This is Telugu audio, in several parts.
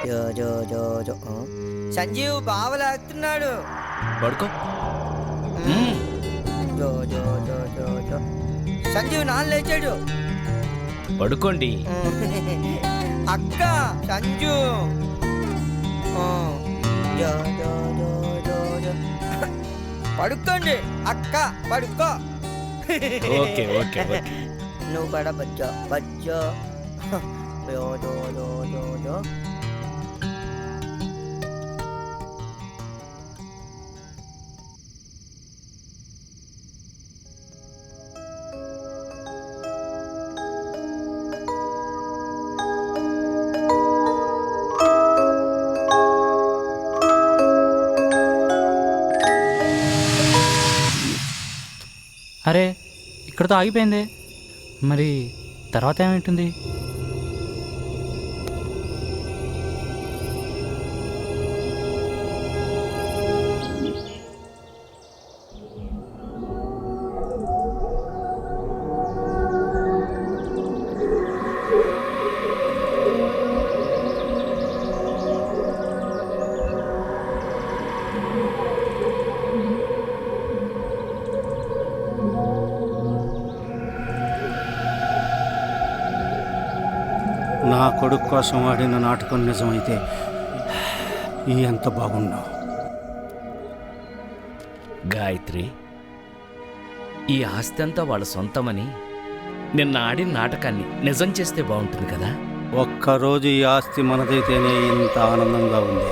జో జో జో జో సంజీవ్ బావలేస్తున్నాడు. పడుకో. జో జో జో జో జో సంజీవ్ నాన్న లేచాడు. పడుకోండి. అక్క సంజు జో జో జో జో జో పడుకోండి అక్క పడుకో. Okay okay okay. నువ్వు కూడా బజ్జో బజ్జో జో జో జో జో జో అరే ఇక్కడతో ఆగిపోయింది, మరి తర్వాత ఏమైంటుంది? నా కొడుకు కోసం ఆడిన నాటకం నిజమైతే ఎంత బాగున్నావు. గాయత్రి, ఈ ఆస్తి అంతా వాళ్ళ సొంతమని నిన్న ఆడిన నాటకాన్ని నిజం చేస్తే బాగుంటుంది కదా. ఒక్కరోజు ఈ ఆస్తి మనదైతేనే ఇంత ఆనందంగా ఉంది.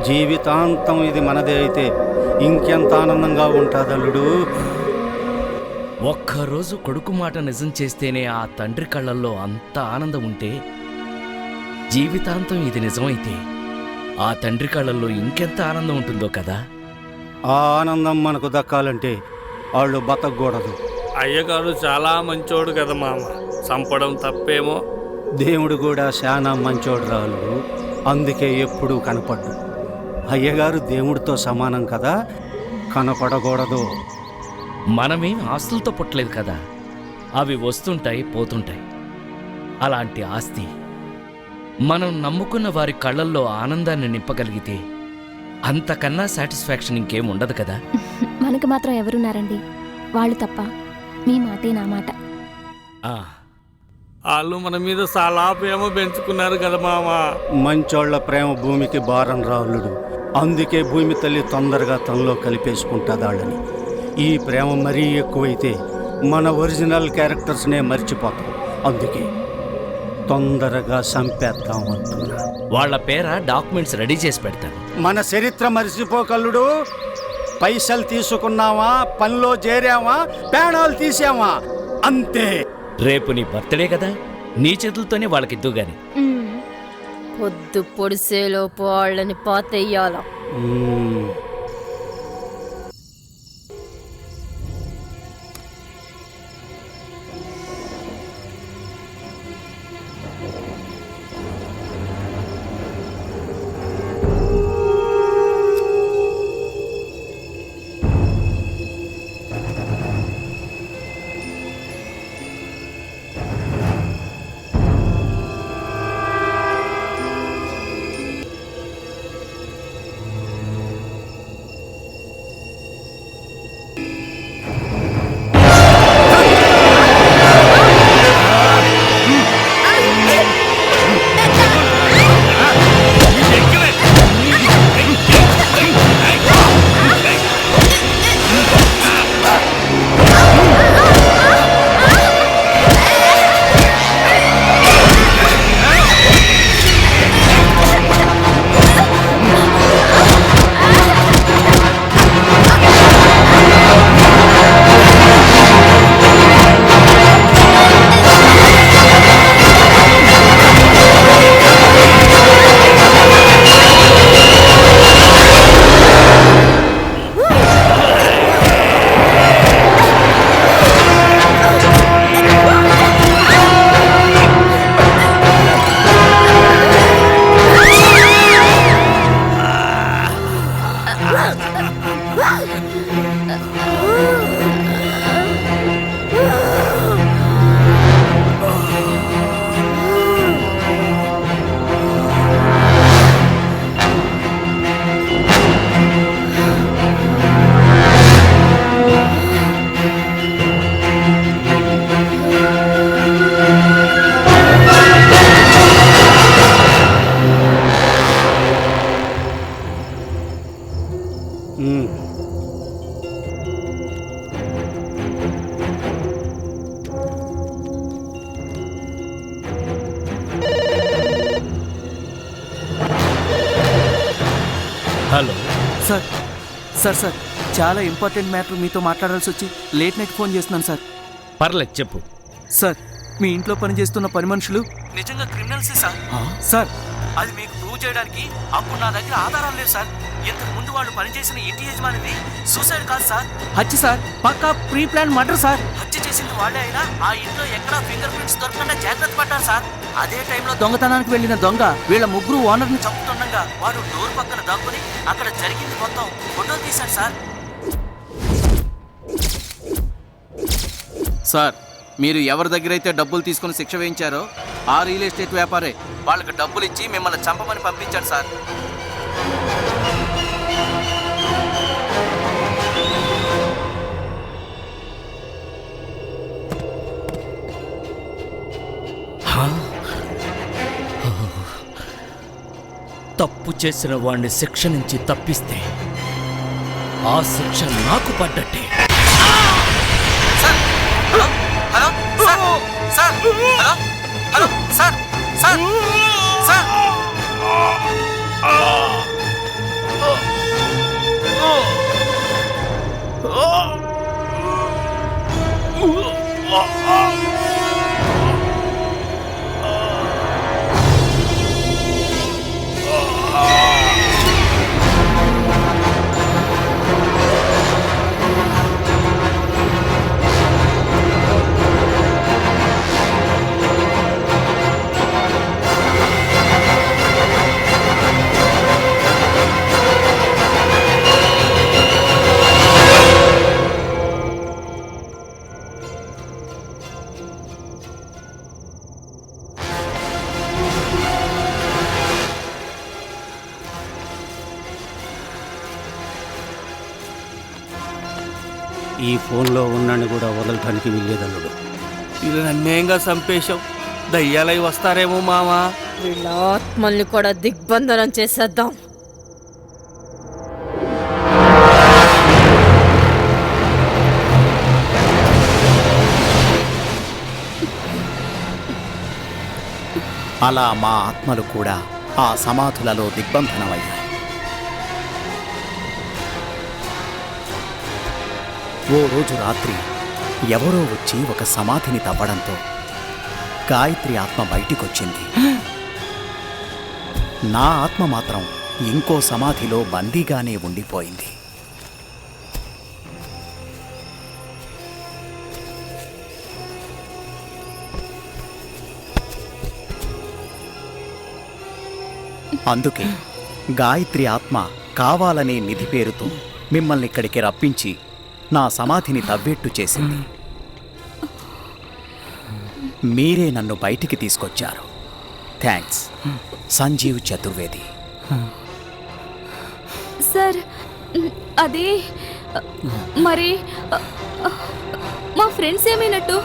జీవితాంతం ఇది మనదే అయితే ఇంకెంత ఆనందంగా ఉంటుంది అల్లుడు. ఒక్కరోజు కొడుకు మాట నిజం చేస్తేనే ఆ తండ్రి కళ్ళల్లో అంత ఆనందం ఉంటే, జీవితాంతం ఇది నిజమైతే ఆ తండ్రి కళ్ళల్లో ఇంకెంత ఆనందం ఉంటుందో కదా. ఆ ఆనందం మనకు దక్కాలంటే వాళ్ళు బతకూడదు. అయ్యగారు చాలా మంచోడు కదా మామ, చంపడం తప్పేమో. దేవుడు కూడా చాలా మంచోడు రాలుడు, అందుకే ఎప్పుడూ కనపడ్డు. అయ్యగారు దేవుడితో సమానం కదా, కనపడకూడదు. మనమేం ఆస్తులతో పుట్టలేదు కదా, అవి వస్తుంటాయి పోతుంటాయి. అలాంటి ఆస్తి మనం నమ్ముకున్న వారి కళ్ళల్లో ఆనందాన్ని నింపగలిగితే అంతకన్నా సాటిస్ఫాక్షన్ ఇంకేం ఉండదు కదా. మనకు మాత్రం ఎవరున్నారండి, వాళ్ళు తప్ప. మీ మాటే నా మాట. వాళ్ళు మన మీద చాలా ప్రేమ పెంచుకున్నారు కదా మామ. మంచోళ్ల ప్రేమ భూమికి భారం రాలుడు, అందుకే భూమి తల్లి తొందరగా తనలో కలిపేసుకుంటుందాళ్ళని. ఈ ప్రేమ మరీ ఎక్కువైతే మన ఒరిజినల్ క్యారెక్టర్స్నే మర్చిపోతాం. అందుకే తొందరగా చంపేద్దాం అంటున్నా. వాళ్ళ పేర డాక్యుమెంట్స్ రెడీ చేసి పెడతాను. మన చరిత్ర మర్చిపోకల్లుడు. పైసలు తీసుకున్నావా, పనిలో చేరావా, ప్రాణాలు తీసావా, అంతే. రేపు నీ బర్త్డే కదా, నీ చేతులతోనే వాళ్ళకిద్దు గాని. పొద్దు పొడిసేలోపు వాళ్ళని పాతెయ్యాల. హలో. సార్ సార్ సార్ చాలా ఇంపార్టెంట్ మ్యాటర్ మీతో మాట్లాడాల్సి వచ్చి లేట్ నైట్ ఫోన్ చేస్తున్నాను సార్. పర్లేదు చెప్పు. సార్ మీ ఇంట్లో పనిచేస్తున్న పని మనుషులు నిజంగా క్రిమినల్సే సార్. సార్ అది మీకు ప్రూవ్ చేయడానికి అప్పుడు నా దగ్గర ఆధారాలు లేవు సార్. ఇంతకు ముందు వాళ్ళు పనిచేసిన ఇంటి యజమానిది సూసైడ్ కాదు సార్, హత్య సార్. పక్కా ప్రీ ప్లాన్ మర్డర్ సార్. హత్య చేసింది వాళ్ళే అయినా ఆ ఇంట్లో ఎక్కడా ఫింగర్ ప్రింట్స్ దొరకకుండా జాగ్రత్త పడ్డారు సార్. అదే టైంలో దొంగతనానికి వెళ్ళిన దొంగ వీళ్ళ ముగ్గురు ఓనర్ని చంపుతుండగా వాడు డోర్ పక్కన దాక్కుని అక్కడ జరిగింది మొత్తం ఫోటో తీశాడు సార్. సార్ మీరు ఎవరి దగ్గర అయితే డబ్బులు తీసుకుని శిక్ష వేయించారో ఆ రియల్ ఎస్టేట్ వ్యాపారే వాళ్ళకి డబ్బులు ఇచ్చి మిమ్మల్ని చంపమని పంపించాడు సార్. తప్పు చేసిన వాడిని శిక్ష నుంచి తప్పిస్తే ఆ శిక్ష నాకు పడ్డట్టే. Hello hello sir sir hello hello sir sir sir ఈ ఫోన్లో ఉన్నాన్ని కూడా వదలటానికి వెళ్ళేదల్లుడు. వీళ్ళు అన్యాయంగా చంపేశాం, దయ్యాలై వస్తారేమో మామా. వీళ్ళ ఆత్మల్ని కూడా దిగ్బంధనం చేసేద్దాం. అలా మా ఆత్మలు కూడా ఆ సమాధులలో దిగ్బంధనమయ్యాయి. ఓ రోజు రాత్రి ఎవరో వచ్చి ఒక సమాధిని తవ్వడంతో గాయత్రి ఆత్మ బయటికొచ్చింది. నా ఆత్మ మాత్రం ఇంకో సమాధిలో బందీగానే ఉండిపోయింది. అందుకే గాయత్రి ఆత్మ కావాలనే నిధి పేరుతో మిమ్మల్ని ఇక్కడికి రప్పించి నా సమాధిని తవ్వేట్టు చేసింది. మీరే నన్ను బయటికి తీసుకొచ్చారు. థ్యాంక్స్ సంజీవ్ చతుర్వేది. సార్ అది మరి మా ఫ్రెండ్స్ ఏమైనట్టు?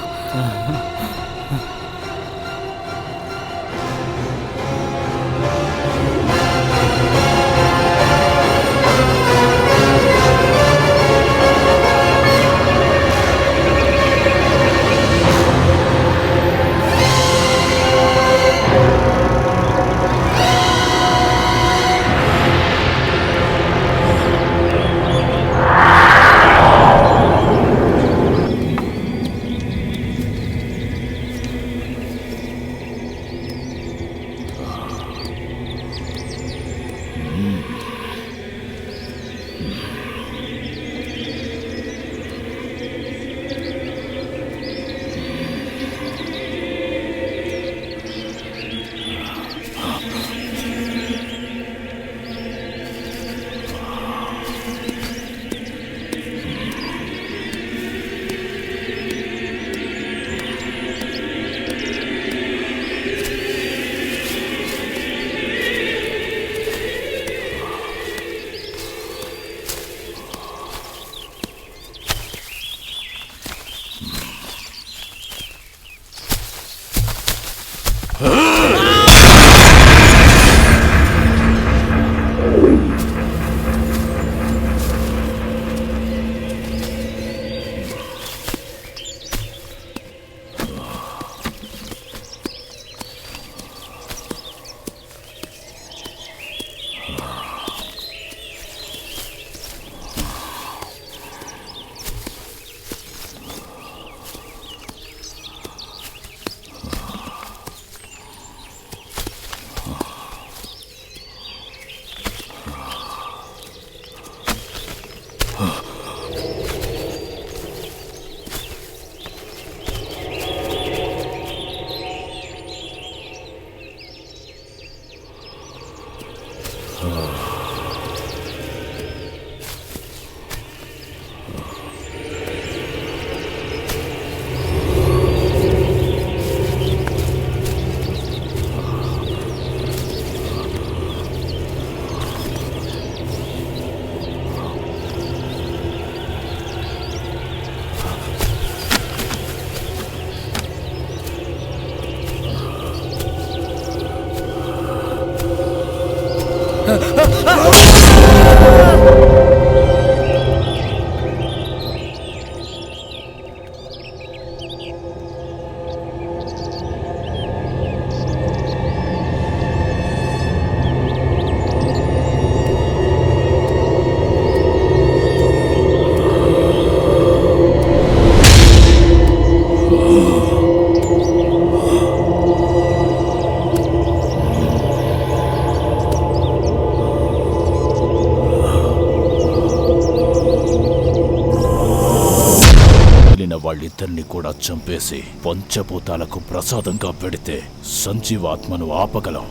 వాళ్ళిద్దరిని కూడా చంపేసి పంచభూతాలకు ప్రసాదంగా పెడితే సంజీవాత్మను ఆపగలం.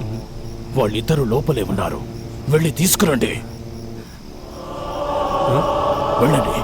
వాళ్ళిద్దరూ లోపలే ఉన్నారు, వెళ్ళి తీసుకురండి. వెళ్ళండి.